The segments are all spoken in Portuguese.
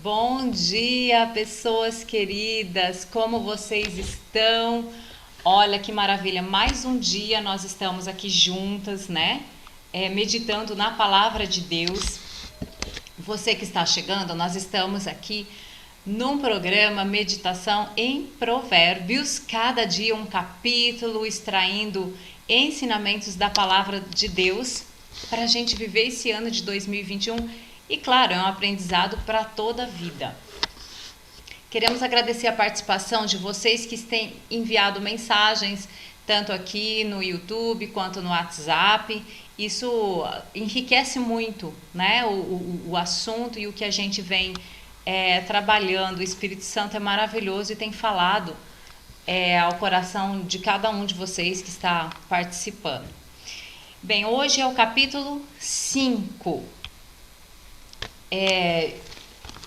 Bom dia, pessoas queridas, como vocês estão? Olha que maravilha, mais um dia nós estamos aqui juntas, né? Meditando na palavra de Deus. Você que está chegando, nós estamos aqui num programa Meditação em Provérbios, cada dia um capítulo, extraindo ensinamentos da palavra de Deus para a gente viver esse ano de 2021 e, claro, é um aprendizado para toda a vida. Queremos agradecer a participação de vocês que têm enviado mensagens, tanto aqui no YouTube quanto no WhatsApp. Isso enriquece muito, né, o assunto e o que a gente vem trabalhando. O Espírito Santo é maravilhoso e tem falado ao coração de cada um de vocês que está participando. Bem, hoje é o capítulo 5.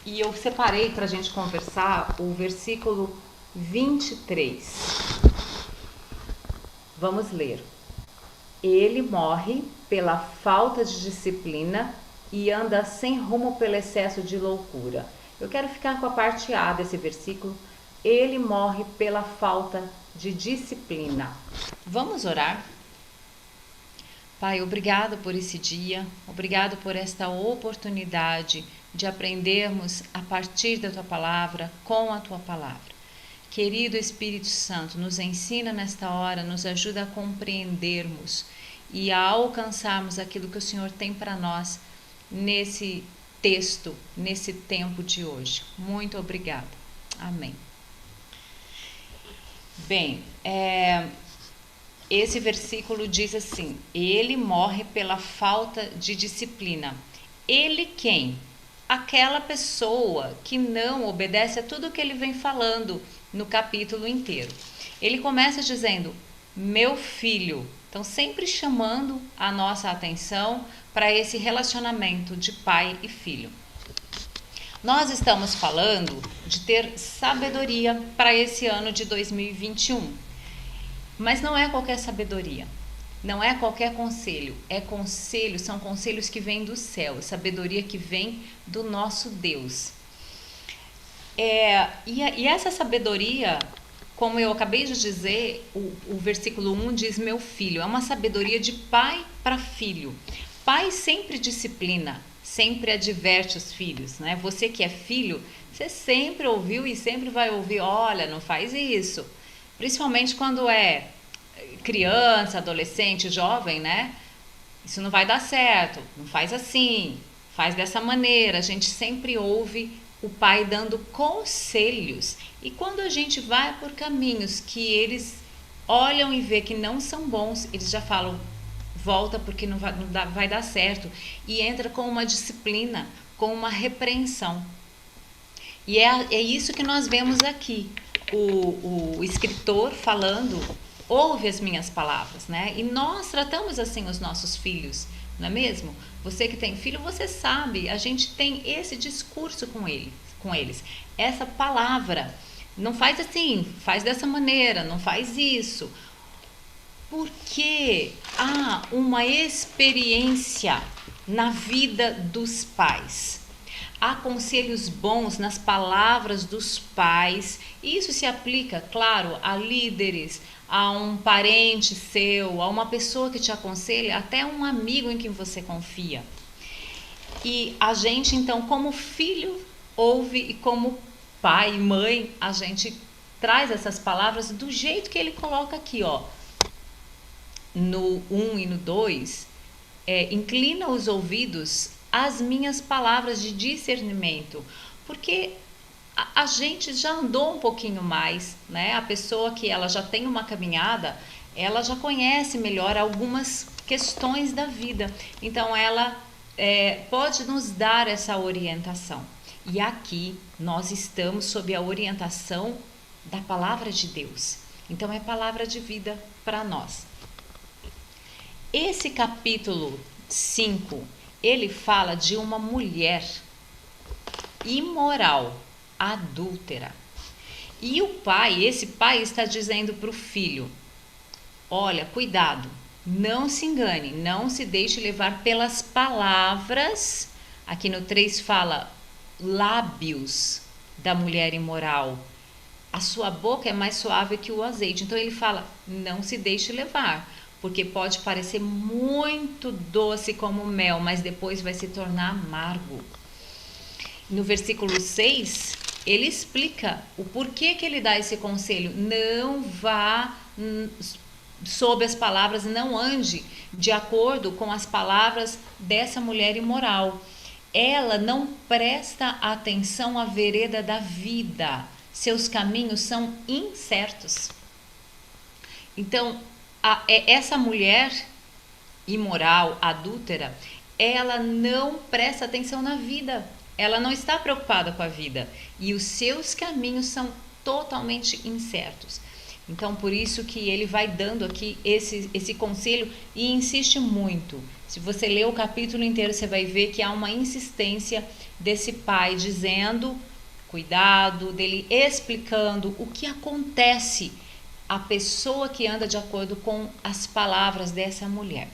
E eu separei para a gente conversar o versículo 23. Vamos ler. Ele morre pela falta de disciplina e anda sem rumo pelo excesso de loucura. Eu quero ficar com a parte A desse versículo. Ele morre pela falta de disciplina. Vamos orar? Pai, obrigado por esse dia, obrigado por esta oportunidade de aprendermos a partir da Tua Palavra, com a Tua Palavra. Querido Espírito Santo, nos ensina nesta hora, nos ajuda a compreendermos e a alcançarmos aquilo que o Senhor tem para nós nesse texto, nesse tempo de hoje. Muito obrigada. Amém. Bem, esse versículo diz assim: ele morre pela falta de disciplina. Ele quem? Aquela pessoa que não obedece a tudo que ele vem falando no capítulo inteiro. Ele começa dizendo, meu filho. Então, sempre chamando a nossa atenção para esse relacionamento de pai e filho. Nós estamos falando de ter sabedoria para esse ano de 2021. Mas não é qualquer sabedoria, não é qualquer conselho, são conselhos que vêm do céu, sabedoria que vem do nosso Deus. E essa sabedoria, como eu acabei de dizer, o versículo 1 diz meu filho, é uma sabedoria de pai para filho. Pai sempre disciplina, sempre adverte os filhos, né? Você que é filho, você sempre ouviu e sempre vai ouvir, olha, não faz isso. Principalmente quando é criança, adolescente, jovem, né? Isso não vai dar certo, não faz assim, faz dessa maneira. A gente sempre ouve o pai dando conselhos. E quando a gente vai por caminhos que eles olham e vê que não são bons, eles já falam, volta porque não vai dar certo. E entra com uma disciplina, com uma repreensão. E é isso que nós vemos aqui. O escritor falando, ouve as minhas palavras, né? E nós tratamos assim os nossos filhos, não é mesmo? Você que tem filho, você sabe, a gente tem esse discurso com eles. Essa palavra, não faz assim, faz dessa maneira, não faz isso. Porque há uma experiência na vida dos pais. Há conselhos bons nas palavras dos pais. Isso se aplica, claro, a líderes, a um parente seu, a uma pessoa que te aconselha, até um amigo em quem você confia. E a gente, então, como filho, ouve, e como pai e mãe, a gente traz essas palavras do jeito que ele coloca aqui, ó. No 1 e no 2, inclina os ouvidos as minhas palavras de discernimento, porque a gente já andou um pouquinho mais, né? A pessoa que ela já tem uma caminhada, ela já conhece melhor algumas questões da vida, então ela pode nos dar essa orientação. E aqui nós estamos sob a orientação da palavra de Deus, então é palavra de vida para nós. Esse capítulo 5, ele fala de uma mulher imoral, adúltera. E esse pai está dizendo para o filho, olha, cuidado, não se engane, não se deixe levar pelas palavras. Aqui no 3 fala lábios da mulher imoral. A sua boca é mais suave que o azeite. Então ele fala, não se deixe levar, porque pode parecer muito doce como mel, mas depois vai se tornar amargo. No versículo 6, ele explica o porquê que ele dá esse conselho. Não vá sob as palavras, não ande de acordo com as palavras dessa mulher imoral. Ela não presta atenção à vereda da vida. Seus caminhos são incertos. Então, essa mulher imoral, adúltera, ela não presta atenção na vida. Ela não está preocupada com a vida. E os seus caminhos são totalmente incertos. Então, por isso que ele vai dando aqui esse conselho e insiste muito. Se você ler o capítulo inteiro, você vai ver que há uma insistência desse pai dizendo, cuidado, dele explicando o que acontece à pessoa que anda de acordo com as palavras dessa mulher.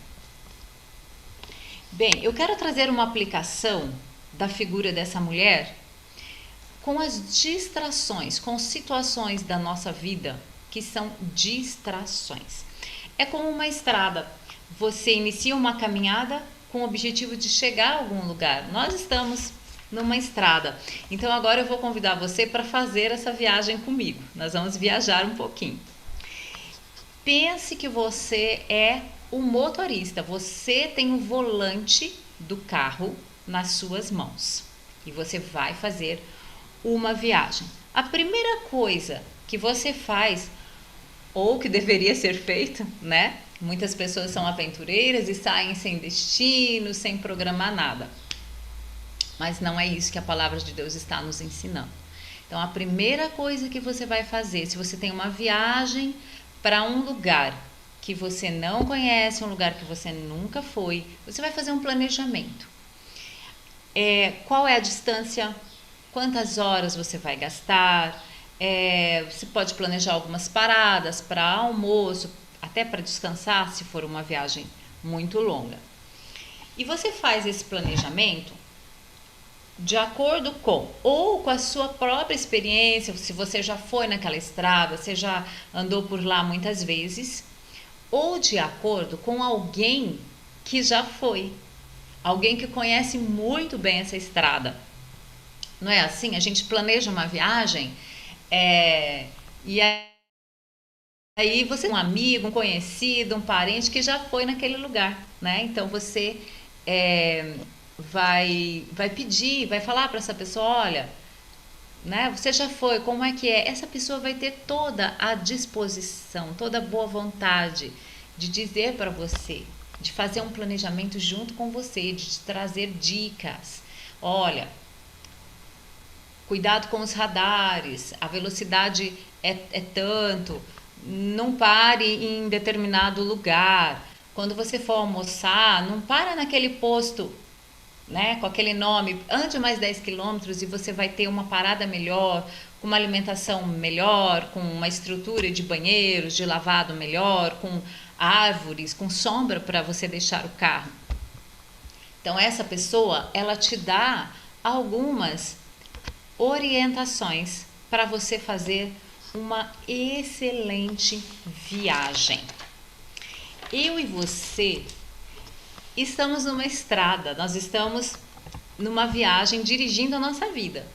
Bem, eu quero trazer uma aplicação da figura dessa mulher com as distrações, com situações da nossa vida que são distrações. É como uma estrada. Você inicia uma caminhada com o objetivo de chegar a algum lugar. Nós estamos numa estrada. Então agora eu vou convidar você para fazer essa viagem comigo. Nós vamos viajar um pouquinho. Pense que você é o motorista. Você tem o volante do carro nas suas mãos. E você vai fazer uma viagem. A primeira coisa que você faz, ou que deveria ser feito, né? Muitas pessoas são aventureiras e saem sem destino, sem programar nada. Mas não é isso que a palavra de Deus está nos ensinando. Então, a primeira coisa que você vai fazer, se você tem uma viagem para um lugar que você não conhece, um lugar que você nunca foi, você vai fazer um planejamento. Qual é a distância? Quantas horas você vai gastar? Você pode planejar algumas paradas para almoço, até para descansar, se for uma viagem muito longa. E você faz esse planejamento de acordo com a sua própria experiência, se você já foi naquela estrada, você já andou por lá muitas vezes, ou de acordo com alguém que já foi, alguém que conhece muito bem essa estrada. Não é assim? A gente planeja uma viagem e aí você tem um amigo, um conhecido, um parente que já foi naquele lugar, né? Então você vai pedir, vai falar para essa pessoa, olha, né? Você já foi, como é que é? Essa pessoa vai ter toda a disposição, toda a boa vontade de dizer para você, de fazer um planejamento junto com você, de te trazer dicas. Olha, cuidado com os radares, a velocidade é tanto, não pare em determinado lugar. Quando você for almoçar, não para naquele posto, né, com aquele nome, ande mais 10 quilômetros e você vai ter uma parada melhor, com uma alimentação melhor, com uma estrutura de banheiros, de lavado melhor, com árvores, com sombra para você deixar o carro. Então essa pessoa, ela te dá algumas orientações para você fazer uma excelente viagem. Eu e você estamos numa estrada, nós estamos numa viagem dirigindo a nossa vida.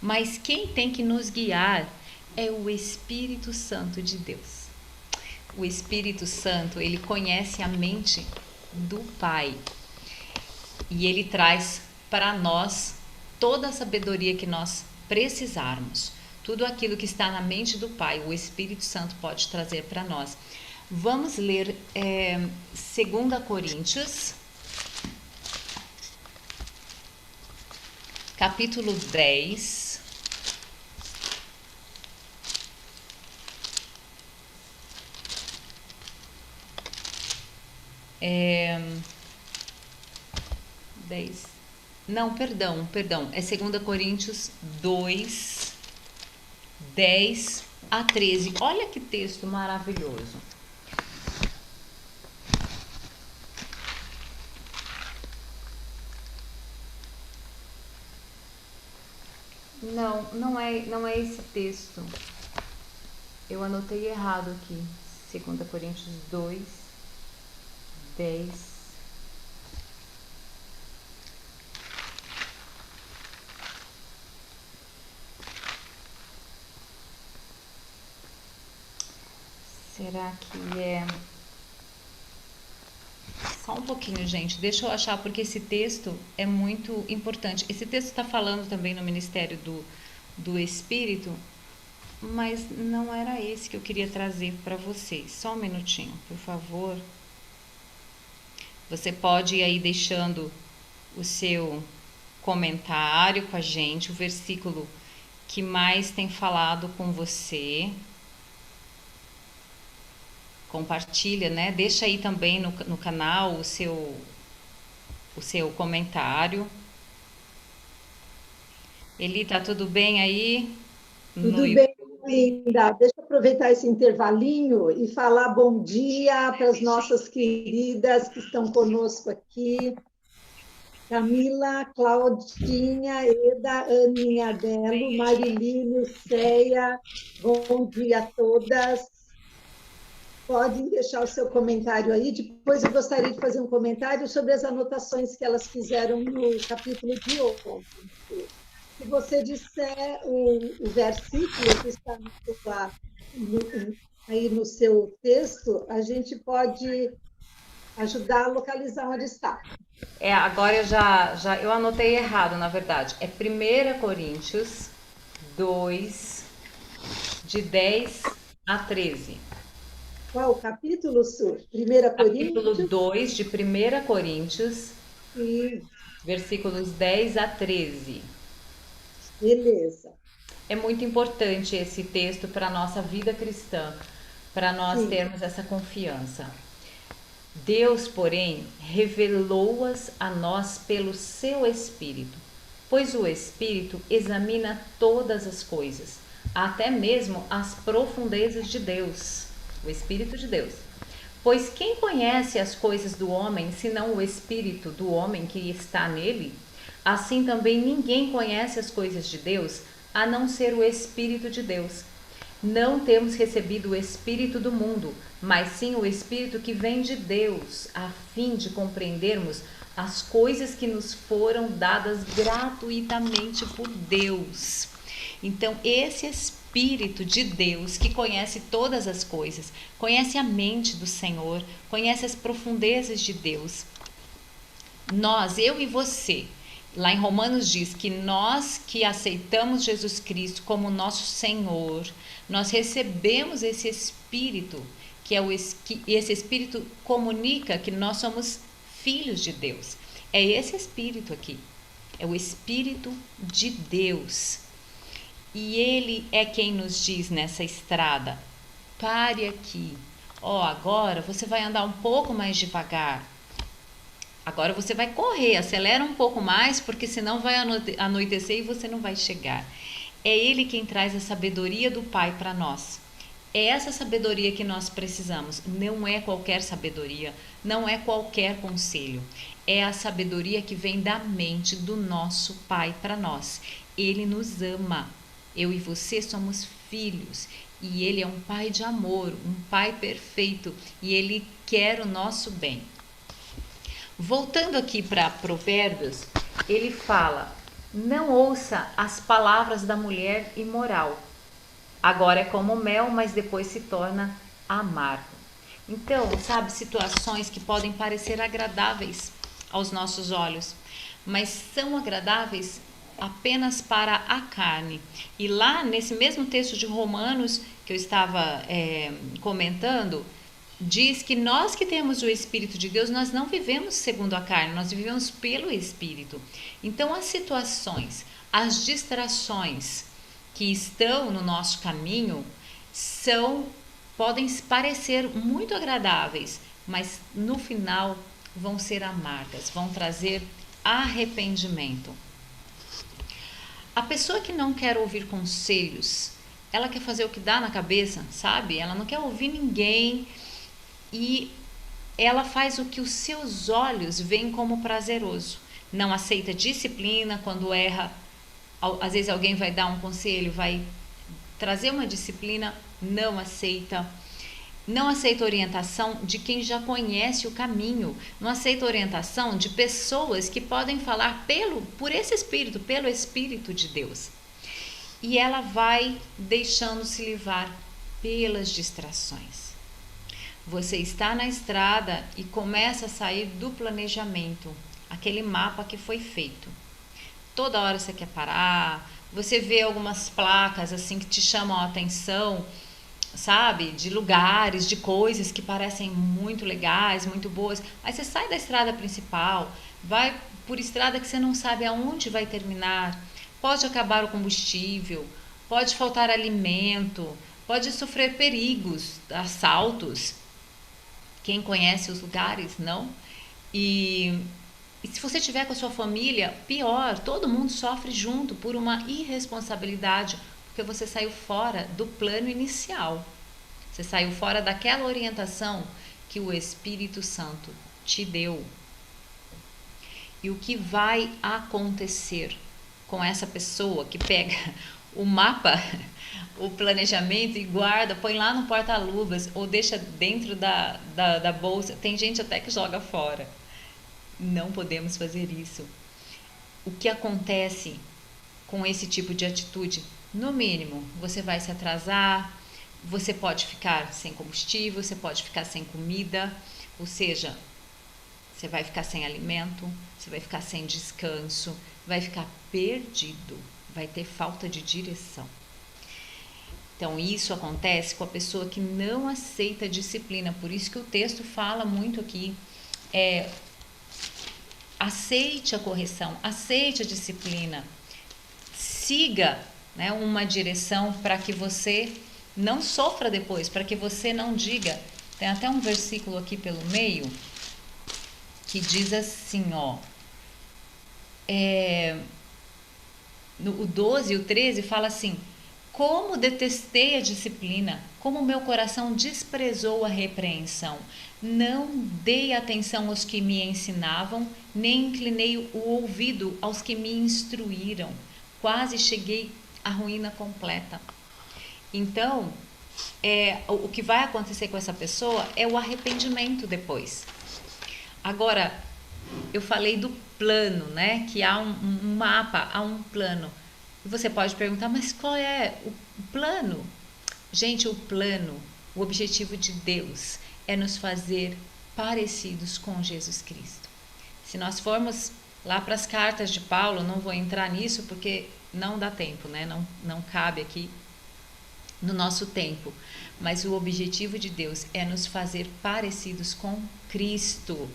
Mas quem tem que nos guiar é o Espírito Santo de Deus. O Espírito Santo, ele conhece a mente do Pai. E ele traz para nós toda a sabedoria que nós precisarmos. Tudo aquilo que está na mente do Pai, o Espírito Santo pode trazer para nós. Vamos ler 2 Coríntios, capítulo 10. Não, perdão, é 2 Coríntios 2, 10 a 13. Olha que texto maravilhoso. Não é esse texto. Eu anotei errado aqui. 2 Coríntios 2, 10. Será que é... Só um pouquinho, gente. Deixa eu achar, porque esse texto é muito importante. Esse texto está falando também no ministério do Espírito, mas não era esse que eu queria trazer para vocês. Só um minutinho, por favor. Você pode ir aí deixando o seu comentário com a gente, o versículo que mais tem falado com você. Compartilha, né? Deixa aí também no canal o seu comentário. Eli, tá tudo bem aí? No Tudo bem, linda. Deixa eu aproveitar esse intervalinho e falar bom dia para as nossas queridas que estão conosco aqui. Camila, Claudinha, Eda, Aninha Delo, Marilene, Lucéia, bom dia a todas. Podem deixar o seu comentário aí. Depois eu gostaria de fazer um comentário sobre as anotações que elas fizeram no capítulo de ontem. Se você disser o versículo que está aí no seu texto, a gente pode ajudar a localizar onde está. Agora eu anotei errado, na verdade. É 1 Coríntios 2, de 10 a 13. Qual o capítulo, Su? 1 Capítulo Coríntios? 2 de 1 Coríntios, E versículos 10 a 13. beleza. É muito importante esse texto para a nossa vida cristã, para nós Sim, termos essa confiança. Deus, porém, revelou-as a nós pelo seu Espírito, pois o Espírito examina todas as coisas, até mesmo as profundezas de Deus, o Espírito de Deus. Pois quem conhece as coisas do homem, senão o Espírito do homem que está nele? Assim também ninguém conhece as coisas de Deus, a não ser o Espírito de Deus. Não temos recebido o Espírito do mundo, mas sim o Espírito que vem de Deus, a fim de compreendermos as coisas que nos foram dadas gratuitamente por Deus. Então, esse Espírito de Deus que conhece todas as coisas, conhece a mente do Senhor, conhece as profundezas de Deus. Nós, eu e você, lá em Romanos diz que nós que aceitamos Jesus Cristo como nosso Senhor, nós recebemos esse Espírito, que esse Espírito comunica que nós somos filhos de Deus. É esse Espírito aqui, é o Espírito de Deus. E Ele é quem nos diz nessa estrada, pare aqui, agora você vai andar um pouco mais devagar. Agora você vai correr, acelera um pouco mais, porque senão vai anoitecer e você não vai chegar. É Ele quem traz a sabedoria do Pai para nós. É essa sabedoria que nós precisamos. Não é qualquer sabedoria, não é qualquer conselho. É a sabedoria que vem da mente do nosso Pai para nós. Ele nos ama. Eu e você somos filhos. E Ele é um Pai de amor, um Pai perfeito. E Ele quer o nosso bem. Voltando aqui para Provérbios, ele fala: não ouça as palavras da mulher imoral. Agora é como mel, mas depois se torna amargo. Então, sabe, situações que podem parecer agradáveis aos nossos olhos, mas são agradáveis apenas para a carne. E lá nesse mesmo texto de Romanos que eu estava comentando, diz que nós que temos o Espírito de Deus, nós não vivemos segundo a carne, nós vivemos pelo Espírito. Então as situações, as distrações que estão no nosso caminho podem parecer muito agradáveis, mas no final vão ser amargas, vão trazer arrependimento. A pessoa que não quer ouvir conselhos, ela quer fazer o que dá na cabeça, sabe? Ela não quer ouvir ninguém e ela faz o que os seus olhos veem como prazeroso. Não aceita disciplina, quando erra, Às vezes alguém vai dar um conselho, vai trazer uma disciplina, não aceita. Não aceita orientação de quem já conhece o caminho. Não aceita orientação de pessoas que podem falar por esse Espírito, pelo Espírito de Deus. E ela vai deixando-se levar pelas distrações. Você está na estrada e começa a sair do planejamento, aquele mapa que foi feito. Toda hora você quer parar, você vê algumas placas assim que te chamam a atenção, sabe? De lugares, de coisas que parecem muito legais, muito boas. Aí você sai da estrada principal, vai por estrada que você não sabe aonde vai terminar. Pode acabar o combustível, pode faltar alimento, pode sofrer perigos, assaltos. Quem conhece os lugares, não? E se você tiver com a sua família, pior, todo mundo sofre junto por uma irresponsabilidade, porque você saiu fora do plano inicial. Você saiu fora daquela orientação que o Espírito Santo te deu. E o que vai acontecer com essa pessoa que pega o mapa, o planejamento e guarda, põe lá no porta-luvas ou deixa dentro da bolsa? Tem gente até que joga fora. Não podemos fazer isso. O que acontece com esse tipo de atitude? No mínimo, você vai se atrasar, você pode ficar sem combustível, você pode ficar sem comida, ou seja, você vai ficar sem alimento, você vai ficar sem descanso, vai ficar perdido, vai ter falta de direção. Então, isso acontece com a pessoa que não aceita a disciplina, por isso que o texto fala muito aqui, aceite a correção, aceite a disciplina, siga, né, uma direção para que você não sofra depois, para que você não diga. Tem até um versículo aqui pelo meio que diz assim, ó, o 12 e o 13 fala assim: como detestei a disciplina, como meu coração desprezou a repreensão. Não dei atenção aos que me ensinavam, nem inclinei o ouvido aos que me instruíram. Quase cheguei à ruína completa. Então, o que vai acontecer com essa pessoa é o arrependimento depois. Agora, eu falei do plano, né? Que há um mapa, há um plano. E você pode perguntar, mas qual é o plano? Gente, o plano, o objetivo de Deus é nos fazer parecidos com Jesus Cristo. Se nós formos lá para as cartas de Paulo, não vou entrar nisso porque não dá tempo, né? Não cabe aqui no nosso tempo. Mas o objetivo de Deus é nos fazer parecidos com Cristo.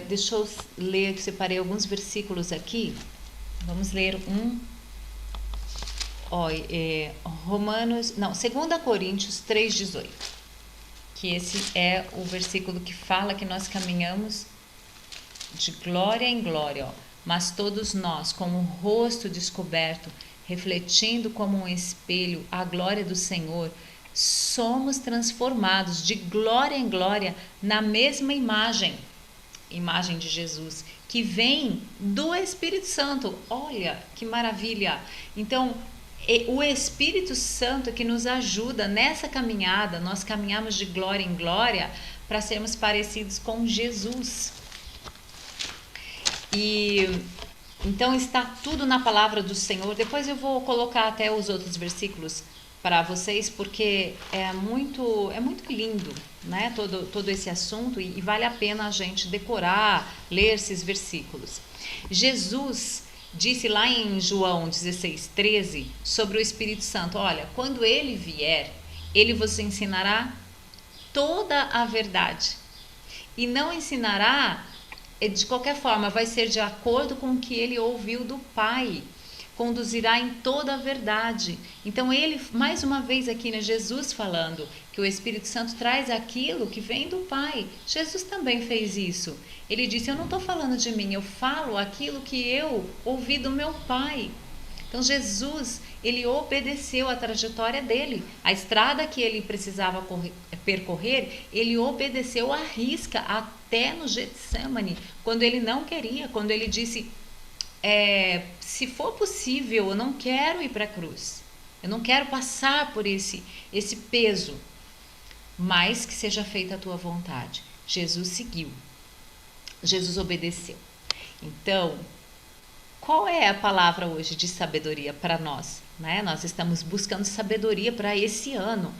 Deixa eu ler, separei alguns versículos aqui. Vamos ler um. 2 Coríntios 3,18. Que esse é o versículo que fala que nós caminhamos de glória em glória, ó. Mas todos nós, com o rosto descoberto, refletindo como um espelho a glória do Senhor, somos transformados de glória em glória na mesma imagem de Jesus, que vem do Espírito Santo. Olha que maravilha! Então, o Espírito Santo que nos ajuda nessa caminhada, nós caminhamos de glória em glória para sermos parecidos com Jesus. E então está tudo na palavra do Senhor. Depois eu vou colocar até os outros versículos para vocês, porque é muito lindo, né? Todo esse assunto, e vale a pena a gente decorar, ler esses versículos. Jesus disse lá em João 16:13 sobre o Espírito Santo: olha, quando ele vier, ele vos ensinará toda a verdade, e não ensinará de qualquer forma, vai ser de acordo com o que ele ouviu do Pai, conduzirá em toda a verdade. Então ele, mais uma vez aqui, né, Jesus falando que o Espírito Santo traz aquilo que vem do Pai. Jesus também fez isso. Ele disse: eu não estou falando de mim, eu falo aquilo que eu ouvi do meu Pai. Então Jesus, ele obedeceu a trajetória dele, a estrada que ele precisava percorrer, ele obedeceu à risca até no Getsemane, quando ele não queria, quando ele disse: se for possível, eu não quero ir para a cruz. Eu não quero passar por esse peso, mas que seja feita a tua vontade. Jesus seguiu. Jesus obedeceu. Então, qual é a palavra hoje de sabedoria para nós? Né? Nós estamos buscando sabedoria para esse ano.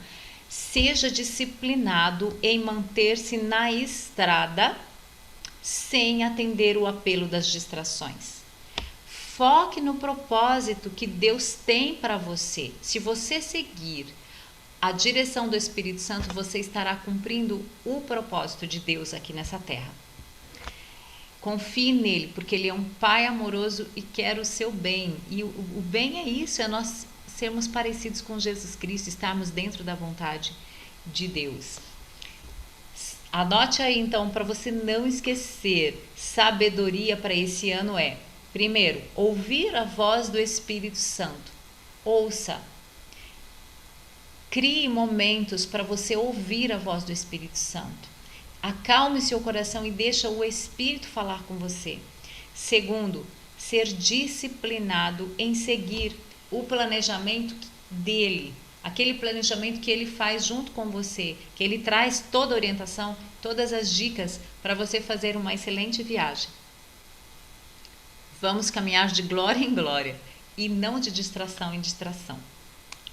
Seja disciplinado em manter-se na estrada sem atender o apelo das distrações. Foque no propósito que Deus tem para você. Se você seguir a direção do Espírito Santo, você estará cumprindo o propósito de Deus aqui nessa terra. Confie nele, porque ele é um pai amoroso e quer o seu bem. E o bem é isso, é nós sermos parecidos com Jesus Cristo, estarmos dentro da vontade de Deus. Anote aí então, para você não esquecer, sabedoria para esse ano é: primeiro, ouvir a voz do Espírito Santo. Ouça. Crie momentos para você ouvir a voz do Espírito Santo. Acalme seu coração e deixa o Espírito falar com você. Segundo, ser disciplinado em seguir o planejamento dele. Aquele planejamento que ele faz junto com você, que ele traz toda a orientação, todas as dicas para você fazer uma excelente viagem. Vamos caminhar de glória em glória e não de distração em distração.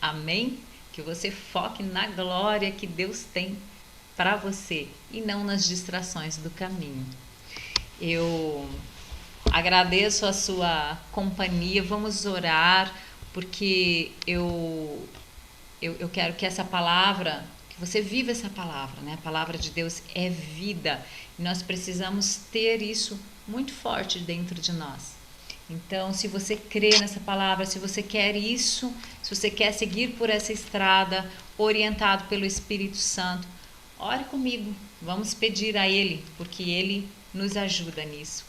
Amém? Que você foque na glória que Deus tem para você e não nas distrações do caminho. Eu agradeço a sua companhia. Vamos orar, porque eu quero que essa palavra, que você viva essa palavra, né? A palavra de Deus é vida e nós precisamos ter isso muito forte dentro de nós. Então, se você crê nessa palavra, se você quer isso, se você quer seguir por essa estrada, orientado pelo Espírito Santo, ore comigo. Vamos pedir a Ele, porque Ele nos ajuda nisso.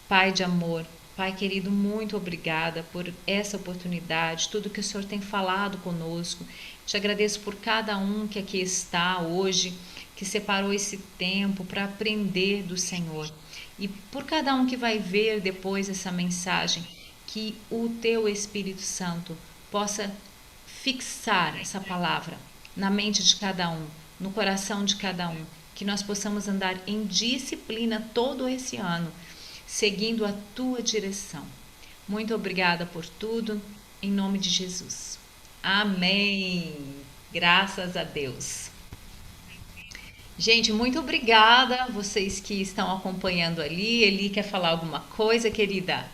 Pai de amor, Pai querido, muito obrigada por essa oportunidade, tudo que o Senhor tem falado conosco. Te agradeço por cada um que aqui está hoje, que separou esse tempo para aprender do Senhor. E por cada um que vai ver depois essa mensagem, que o teu Espírito Santo possa fixar essa palavra na mente de cada um, no coração de cada um, que nós possamos andar em disciplina todo esse ano, seguindo a tua direção. Muito obrigada por tudo, em nome de Jesus. Amém. Graças a Deus. Gente, muito obrigada a vocês que estão acompanhando ali. Eli quer falar alguma coisa, querida?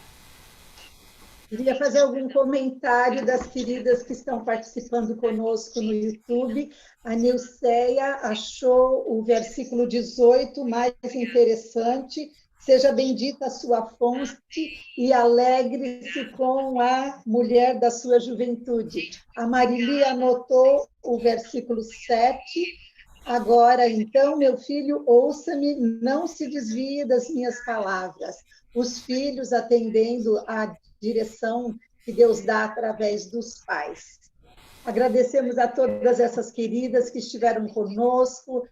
Queria fazer algum comentário das queridas que estão participando conosco no YouTube. A Nilceia achou o versículo 18 mais interessante. Seja bendita a sua fonte e alegre-se com a mulher da sua juventude. A Marili anotou o versículo 7. Agora, então, meu filho, ouça-me, não se desvie das minhas palavras. Os filhos atendendo à direção que Deus dá através dos pais. Agradecemos a todas essas queridas que estiveram conosco.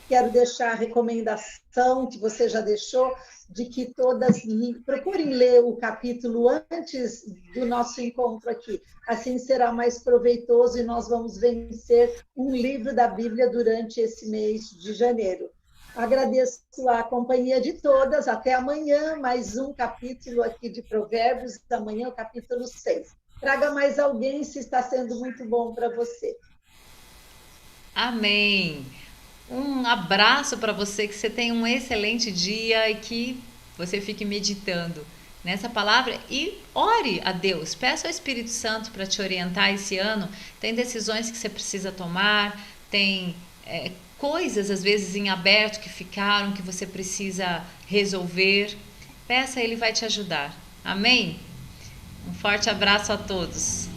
Quero deixar a recomendação que você já deixou, de que todas procurem ler o capítulo antes do nosso encontro aqui. Assim será mais proveitoso e nós vamos vencer um livro da Bíblia durante esse mês de janeiro. Agradeço a companhia de todas. Até amanhã, mais um capítulo aqui de Provérbios. Amanhã o capítulo 6. Traga mais alguém se está sendo muito bom para você. Amém. Um abraço para você, que você tenha um excelente dia e que você fique meditando nessa palavra e ore a Deus. Peça ao Espírito Santo para te orientar esse ano. Tem decisões que você precisa tomar, tem coisas às vezes em aberto que ficaram, que você precisa resolver. Peça, ele vai te ajudar. Amém? Um forte abraço a todos.